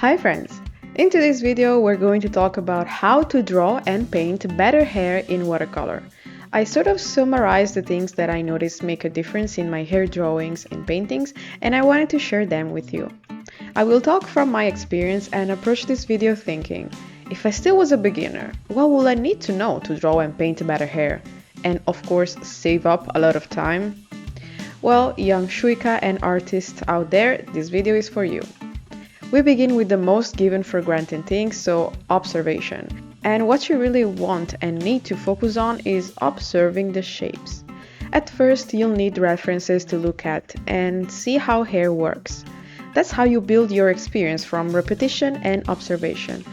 Hi friends! In today's video we're going to talk about how to draw and paint better hair in watercolor. I sort of summarized the things that I noticed make a difference in my hair drawings and paintings, and I wanted to share them with you. I will talk from my experience and approach this video thinking, if I still was a beginner, what will I need to know to draw and paint better hair? And of course save up a lot of time? Well, young shuika and artists out there, this video is for you. We begin with the most given for granted thing, so observation. And what you really want and need to focus on is observing the shapes. At first, you'll need references to look at and see how hair works. That's how you build your experience from repetition and observation.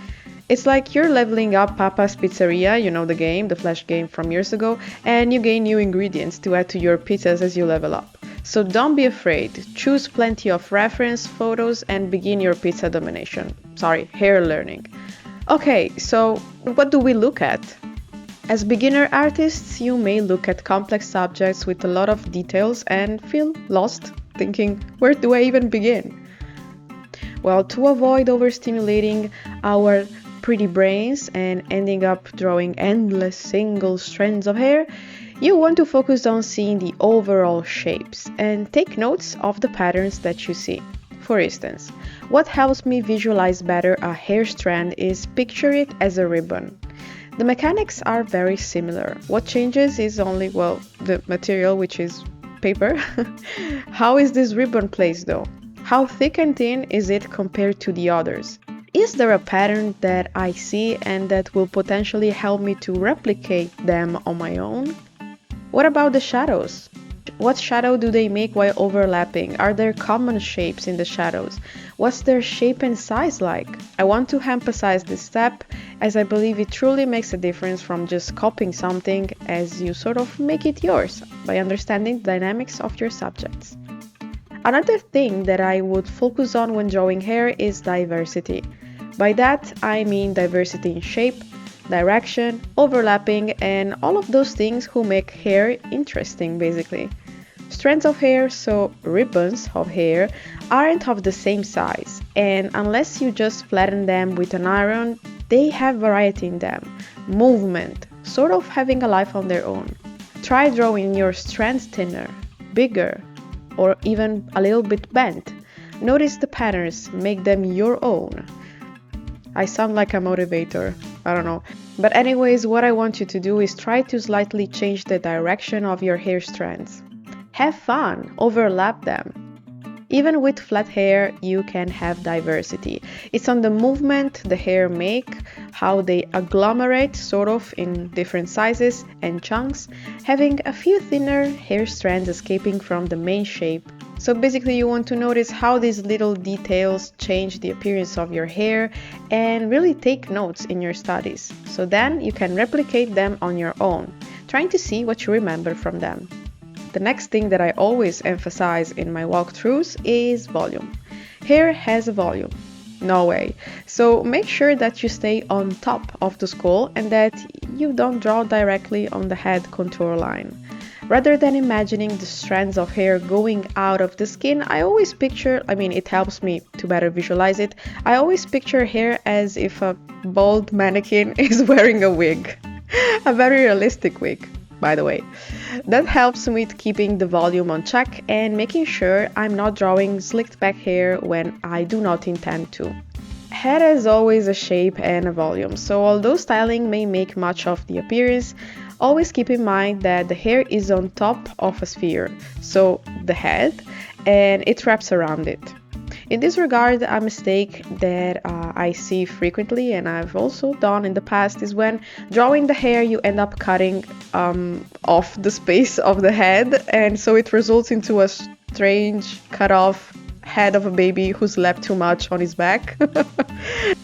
It's like you're leveling up Papa's Pizzeria, you know the game, the Flash game from years ago, and you gain new ingredients to add to your pizzas as you level up. So don't be afraid, choose plenty of reference photos and begin your pizza domination. Sorry, hair learning. Okay, so what do we look at? As beginner artists, you may look at complex subjects with a lot of details and feel lost, thinking, where do I even begin? Well, to avoid overstimulating our pretty brains and ending up drawing endless single strands of hair, you want to focus on seeing the overall shapes and take notes of the patterns that you see. For instance, what helps me visualize better a hair strand is picture it as a ribbon. The mechanics are very similar. What changes is only, well, the material, which is paper. How is this ribbon placed though? How thick and thin is it compared to the others? Is there a pattern that I see and that will potentially help me to replicate them on my own? What about the shadows? What shadow do they make while overlapping? Are there common shapes in the shadows? What's their shape and size like? I want to emphasize this step as I believe it truly makes a difference from just copying something as you sort of make it yours by understanding the dynamics of your subjects. Another thing that I would focus on when drawing hair is diversity. By that I mean diversity in shape, direction, overlapping, and all of those things who make hair interesting basically. Strands of hair, so ribbons of hair, aren't of the same size, and unless you just flatten them with an iron, they have variety in them, movement, sort of having a life on their own. Try drawing your strands thinner, bigger, or even a little bit bent. Notice the patterns, make them your own. I sound like a motivator, I don't know. But anyways, what I want you to do is try to slightly change the direction of your hair strands. Have fun, overlap them. Even with flat hair, you can have diversity. It's on the movement the hair make, how they agglomerate sort of in different sizes and chunks, having a few thinner hair strands escaping from the main shape. So basically you want to notice how these little details change the appearance of your hair and really take notes in your studies. So then you can replicate them on your own, trying to see what you remember from them. The next thing that I always emphasize in my walkthroughs is volume. Hair has a volume. No way. So make sure that you stay on top of the skull and that you don't draw directly on the head contour line. Rather than imagining the strands of hair going out of the skin, I always picture, it helps me to better visualize it, I always picture hair as if a bald mannequin is wearing a wig. A very realistic wig, by the way. That helps with keeping the volume on check and making sure I'm not drawing slicked back hair when I do not intend to. Hair has always a shape and a volume, so although styling may make much of the appearance, always keep in mind that the hair is on top of a sphere, so the head, and it wraps around it. In this regard, a mistake that I see frequently and I've also done in the past is when drawing the hair you end up cutting off the space of the head, and so it results into a strange cut off head of a baby who slept too much on his back.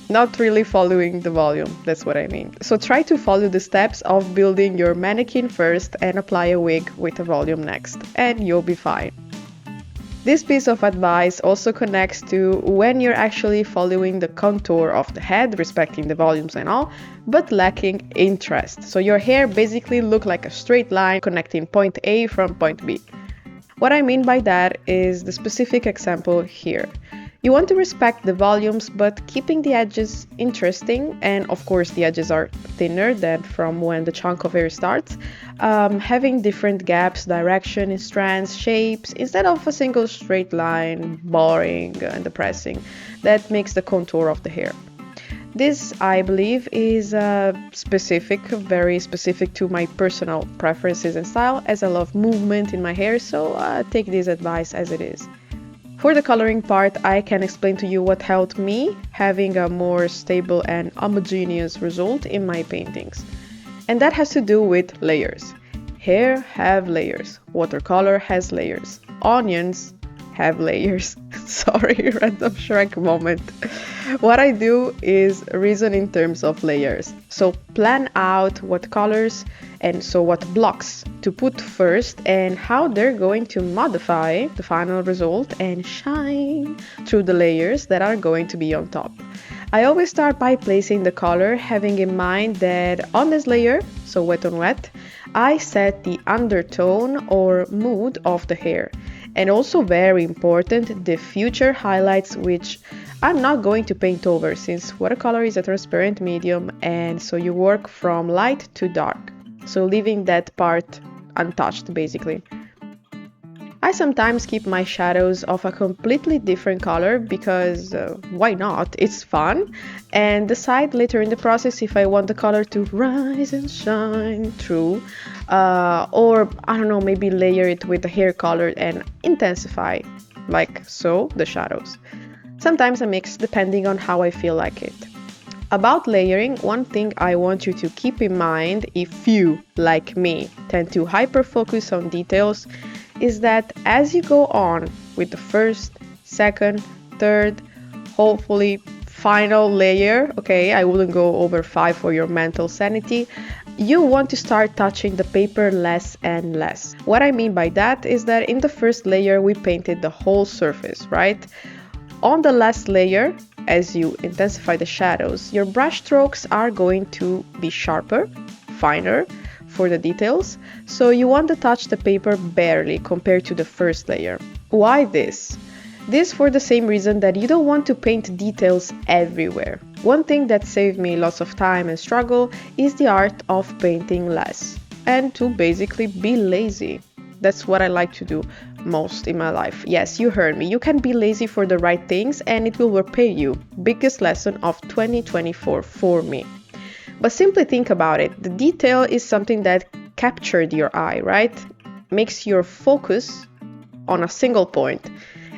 Not really following the volume, that's what I mean. So try to follow the steps of building your mannequin first and apply a wig with a volume next, and you'll be fine. This piece of advice also connects to when you're actually following the contour of the head, respecting the volumes and all, but lacking interest. So your hair basically look like a straight line connecting point A from point B. What I mean by that is the specific example here. You want to respect the volumes, but keeping the edges interesting, and of course the edges are thinner than from when the chunk of hair starts. Having different gaps, direction, strands, shapes, instead of a single straight line, boring and depressing, that makes the contour of the hair. This, I believe, is very specific to my personal preferences and style, as I love movement in my hair, so take this advice as it is. For the coloring part, I can explain to you what helped me having a more stable and homogeneous result in my paintings. And that has to do with layers. Hair have layers. Watercolor has layers. Onions have layers. Sorry, random Shrek moment. What I do is reason in terms of layers. So plan out what colors and so what blocks to put first and how they're going to modify the final result and shine through the layers that are going to be on top. I always start by placing the color, having in mind that on this layer, so wet on wet, I set the undertone or mood of the hair. And also very important, the future highlights, which I'm not going to paint over since watercolor is a transparent medium and so you work from light to dark. So leaving that part untouched basically. I sometimes keep my shadows of a completely different color because why not? It's fun, and decide later in the process if I want the color to rise and shine through or I don't know, maybe layer it with the hair color and intensify, like so, the shadows. Sometimes I mix depending on how I feel like it. About layering, one thing I want you to keep in mind if you, like me, tend to hyper-focus on details is that as you go on with the first, second, third, hopefully final layer, okay, I wouldn't go over 5 for your mental sanity, you want to start touching the paper less and less. What I mean by that is that in the first layer we painted the whole surface, right? On the last layer, as you intensify the shadows, your brush strokes are going to be sharper, finer for the details, so you want to touch the paper barely compared to the first layer. Why this? This for the same reason that you don't want to paint details everywhere. One thing that saved me lots of time and struggle is the art of painting less and to basically be lazy. That's what I like to do most in my life. Yes, you heard me. You can be lazy for the right things and it will repay you. Biggest lesson of 2024 for me. But simply think about it. The detail is something that captured your eye, right? Makes your focus on a single point.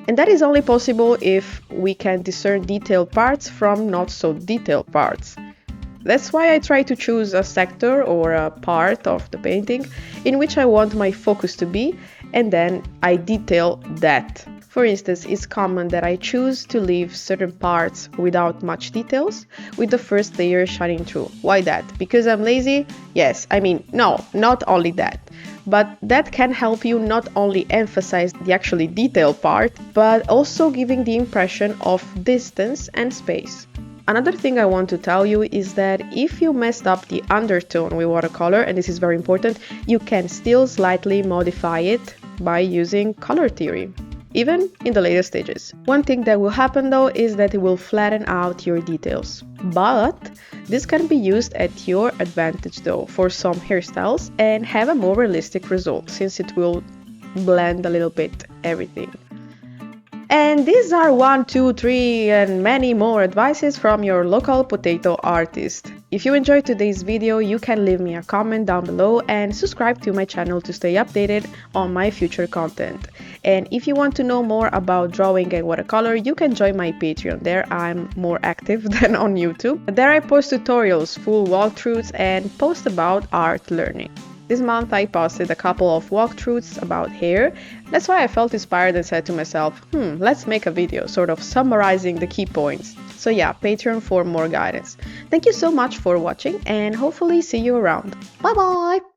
And that is only possible if we can discern detailed parts from not so detailed parts. That's why I try to choose a sector or a part of the painting in which I want my focus to be, and then I detail that. For instance, it's common that I choose to leave certain parts without much details, with the first layer shining through. Why that? Because I'm lazy? Yes, no, not only that. But that can help you not only emphasize the actually detailed part, but also giving the impression of distance and space. Another thing I want to tell you is that if you messed up the undertone with watercolor, and this is very important, you can still slightly modify it by using color theory, even in the later stages. One thing that will happen though is that it will flatten out your details. But this can be used at your advantage though for some hairstyles and have a more realistic result since it will blend a little bit everything. And these are 1, 2, 3 and many more advices from your local potato artist. If you enjoyed today's video, you can leave me a comment down below and subscribe to my channel to stay updated on my future content. And if you want to know more about drawing and watercolor, you can join my Patreon. There I'm more active than on YouTube. There I post tutorials, full walkthroughs and post about art learning. This month I posted a couple of walkthroughs about hair. That's why I felt inspired and said to myself, let's make a video sort of summarizing the key points. So yeah, Patreon for more guidance. Thank you so much for watching and hopefully see you around. Bye bye!